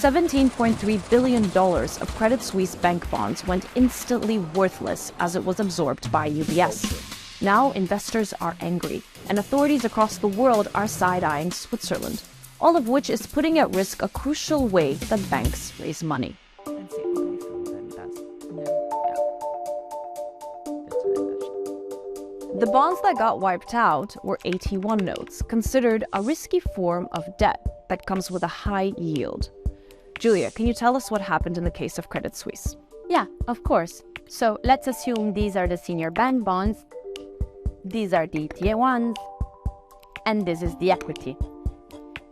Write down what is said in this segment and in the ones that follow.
$17.3 billion of Credit Suisse bank bonds went instantly worthless as it was absorbed by UBS. Now investors are angry, and authorities across the world are side-eyeing Switzerland, all of which is putting at risk a crucial way that banks raise money. The bonds that got wiped out were AT1 notes, considered a risky form of debt that comes with a high yield. Giulia, can you tell us what happened in the case of Credit Suisse? Yeah, of course. So let's assume these are the senior bank bonds, these are the AT1s, and this is the equity.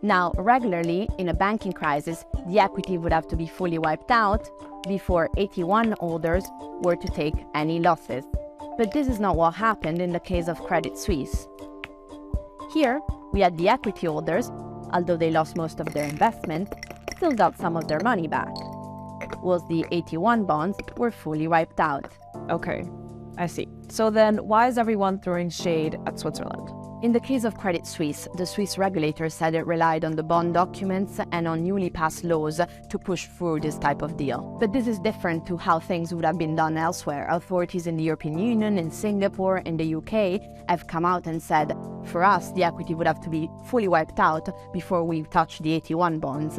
Now, regularly, in a banking crisis, the equity would have to be fully wiped out before AT1 holders were to take any losses. But this is not what happened in the case of Credit Suisse. Here, we had the equity holders, although they lost most of their investment, still got some of their money back, whilst the AT1 bonds were fully wiped out. Okay, I see. So then why is everyone throwing shade at Switzerland? In the case of Credit Suisse, the Swiss regulator said it relied on the bond documents and on newly passed laws to push through this type of deal. But this is different to how things would have been done elsewhere. Authorities in the European Union, in Singapore, in the UK have come out and said, for us, the equity would have to be fully wiped out before we touch the AT1 bonds.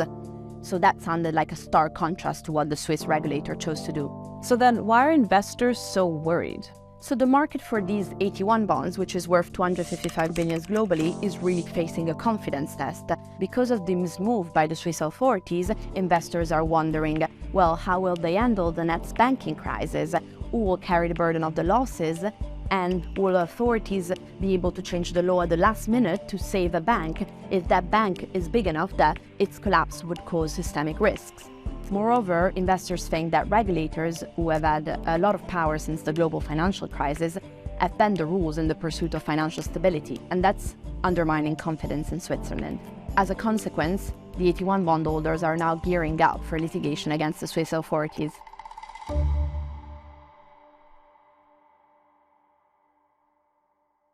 So that sounded like a stark contrast to what the Swiss regulator chose to do. So then why are investors so worried? So the market for these AT1 bonds, which is worth 255 billion globally, is really facing a confidence test. Because of this move by the Swiss authorities, investors are wondering, well, how will they handle the next banking crisis? Who will carry the burden of the losses? And will authorities be able to change the law at the last minute to save a bank if that bank is big enough that its collapse would cause systemic risks? Moreover, investors think that regulators, who have had a lot of power since the global financial crisis, have bent the rules in the pursuit of financial stability, and that's undermining confidence in Switzerland. As a consequence, the AT1 bondholders are now gearing up for litigation against the Swiss authorities.